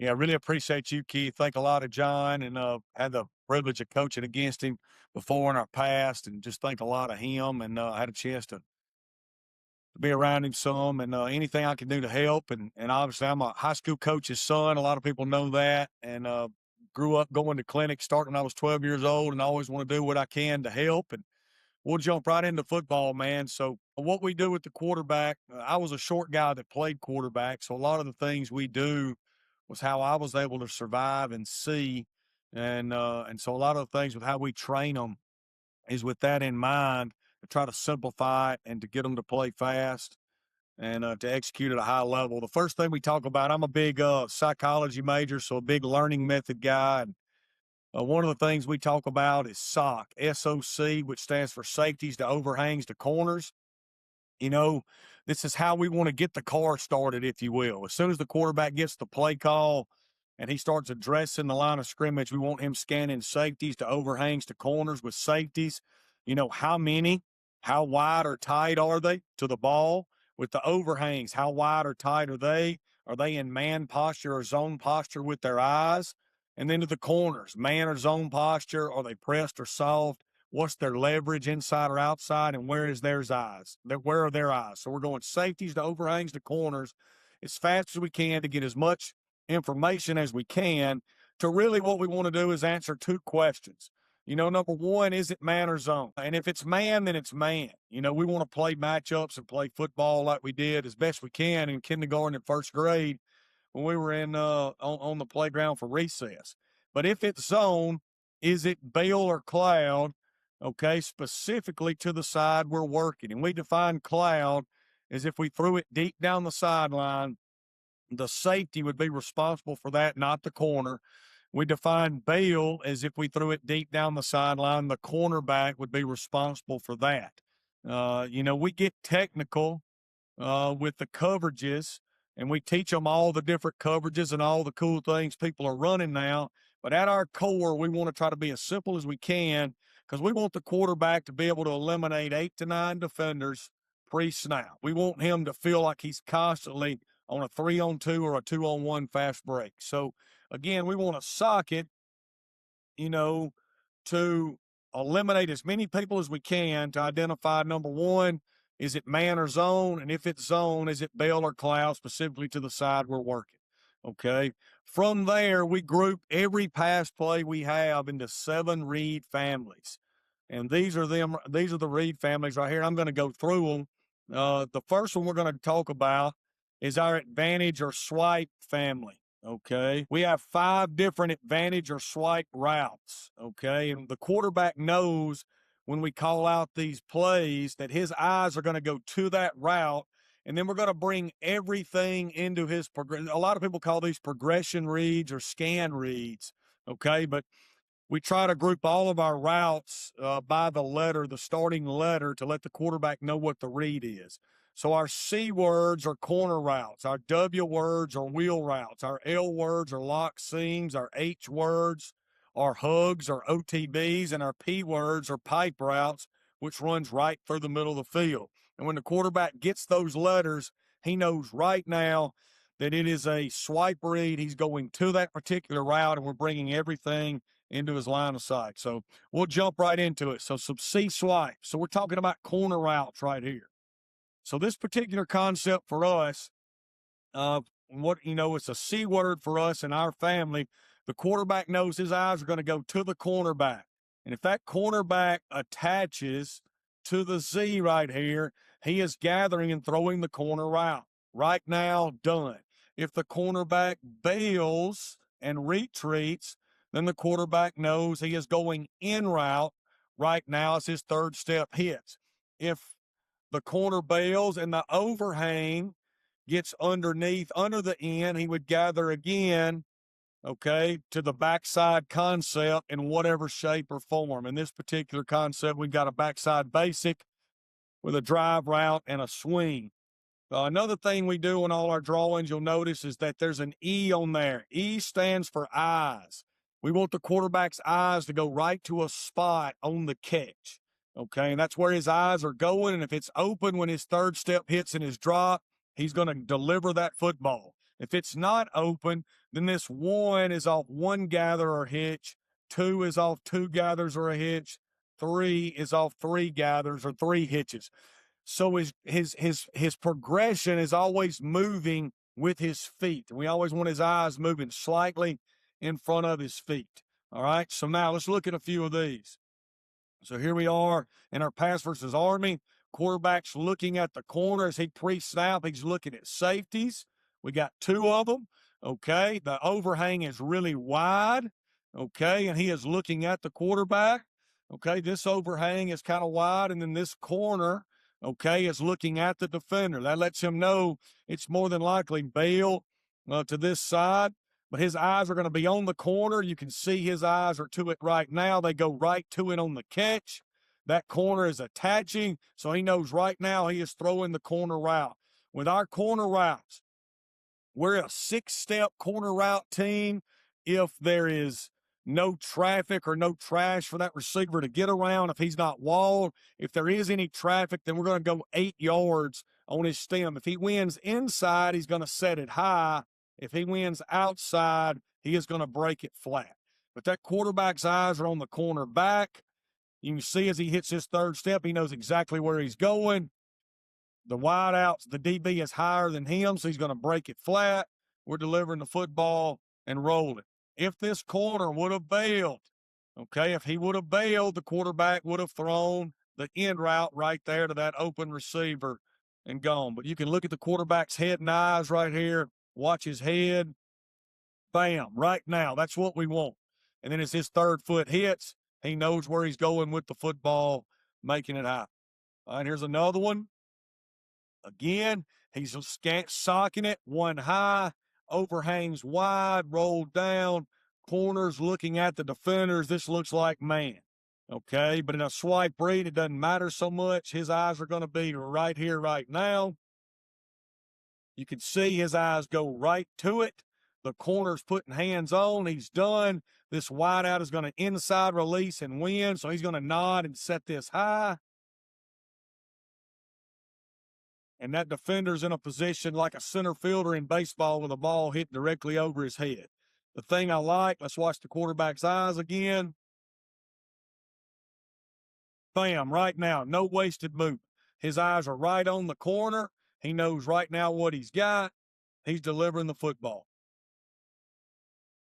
Yeah, I really appreciate you, Keith. Think a lot of John and had the privilege of coaching against him before in our past and just think a lot of him and had a chance to be around him some and anything I can do to help. And obviously, I'm a high school coach's son. A lot of people know that. And grew up going to clinics starting when I was 12 years old and I always want to do what I can to help. And we'll jump right into football, man. So, what we do with the quarterback, I was a short guy that played quarterback. So, a lot of the things we do was how I was able to survive and see. And so, a lot of the things with how we train them is with that in mind to try to simplify it and to get them to play fast and to execute at a high level. The first thing we talk about, I'm a big psychology major, so a big learning method guy. And one of the things we talk about is SOC, which stands for safeties to overhangs to corners. You know, this is how we want to get the car started, if you will. As soon as the quarterback gets the play call and he starts addressing the line of scrimmage, we want him scanning safeties to overhangs to corners with safeties. How many, how wide or tight are they to the ball? With the overhangs, how wide or tight are they? Are they in man posture or zone posture with their eyes? And then to the corners, man or zone posture, are they pressed or soft? What's their leverage inside or outside, and where is their eyes? Where are their eyes? So we're going safeties to overhangs to corners as fast as we can to get as much information as we can to really what we want to do is answer two questions. Number one, is it man or zone? And if it's man, then it's man. We want to play matchups and play football like we did as best we can in kindergarten and first grade when we were in on the playground for recess. But if it's zone, is it Bale or cloud? Okay, specifically to the side we're working. And we define cloud as if we threw it deep down the sideline, the safety would be responsible for that, not the corner. We define bail as if we threw it deep down the sideline, the cornerback would be responsible for that. We get technical with the coverages, and we teach them all the different coverages and all the cool things people are running now. But at our core, we want to try to be as simple as we can because we want the quarterback to be able to eliminate 8 to 9 defenders pre-snap. We want him to feel like he's constantly on a 3-on-2 or a 2-on-1 fast break. So, again, we want to sock it, to eliminate as many people as we can to identify, number one, is it man or zone? And if it's zone, is it Bell or cloud, specifically to the side we're working? Okay. From there, we group every pass play we have into 7 read families. And these are the read families right here. I'm going to go through them. The first one we're going to talk about is our advantage or swipe family. Okay. We have 5 different advantage or swipe routes. Okay. And the quarterback knows when we call out these plays that his eyes are going to go to that route. And then we're going to bring everything into his progression. A lot of people call these progression reads or scan reads. Okay. But we try to group all of our routes by the letter, the starting letter, to let the quarterback know what the read is. So our C words are corner routes. Our W words are wheel routes. Our L words are lock seams. Our H words are hugs or OTBs. And our P words are pipe routes, which runs right through the middle of the field. And when the quarterback gets those letters, he knows right now that it is a swipe read. He's going to that particular route, and we're bringing everything into his line of sight. So we'll jump right into it. So some C swipe. So we're talking about corner routes right here. So this particular concept for us, it's a C word for us and our family. The quarterback knows his eyes are going to go to the cornerback. And if that cornerback attaches to the Z right here, he is gathering and throwing the corner route. Right now, done. If the cornerback bails and retreats, then the quarterback knows he is going in route. Right now, as his third step hits. If the corner bails and the overhang gets underneath, under the end, he would gather again, okay, to the backside concept in whatever shape or form. In this particular concept, we've got a backside basic with a drive route and a swing. Another thing we do in all our drawings, you'll notice, is that there's an E on there. E stands for eyes. We want the quarterback's eyes to go right to a spot on the catch. Okay, and that's where his eyes are going. And if it's open when his third step hits in his drop, he's going to deliver that football. If it's not open, Then this 1 is off 1 gather or hitch. 2 is off 2 gathers or a hitch. 3 is off 3 gathers or 3 hitches. So his progression is always moving with his feet. We always want his eyes moving slightly in front of his feet. All right. So now let's look at a few of these. So here we are in our pass versus Army. Quarterback's looking at the corner as he pre-snap. He's looking at safeties. We got 2 of them. Okay. The overhang is really wide. Okay. And he is looking at the quarterback. Okay. This overhang is kind of wide. And then this corner, okay, is looking at the defender. That lets him know it's more than likely bail to this side. But his eyes are going to be on the corner. You can see his eyes are to it right now. They go right to it on the catch. That corner is attaching, so he knows right now he is throwing the corner route. With our corner routes, we're a 6-step corner route team. If there is no traffic or no trash for that receiver to get around, if he's not walled, if there is any traffic, then we're going to go 8 yards on his stem. If he wins inside, he's going to set it high. If he wins outside, he is going to break it flat. But that quarterback's eyes are on the cornerback. You can see as he hits his 3rd step, he knows exactly where he's going. The wideouts, the DB is higher than him, so he's going to break it flat. We're delivering the football and rolling. If this corner would have bailed, okay, if he would have bailed, the quarterback would have thrown the end route right there to that open receiver and gone. But you can look at the quarterback's head and eyes right here. Watch his head. Bam, right now. That's what we want. And then as his 3rd foot hits, he knows where he's going with the football, making it happen. All right, here's another one. Again, he's socking it, 1 high, overhangs wide, rolled down, corners looking at the defenders. This looks like man. Okay, but in a swipe read, it doesn't matter so much. His eyes are going to be right here, right now. You can see his eyes go right to it. The corner's putting hands on. He's done. This wideout is going to inside release and win. So he's going to nod and set this high. And that defender's in a position like a center fielder in baseball with a ball hit directly over his head. The thing I like, let's watch the quarterback's eyes again. Bam, right now, no wasted movement. His eyes are right on the corner. He knows right now what he's got. He's delivering the football.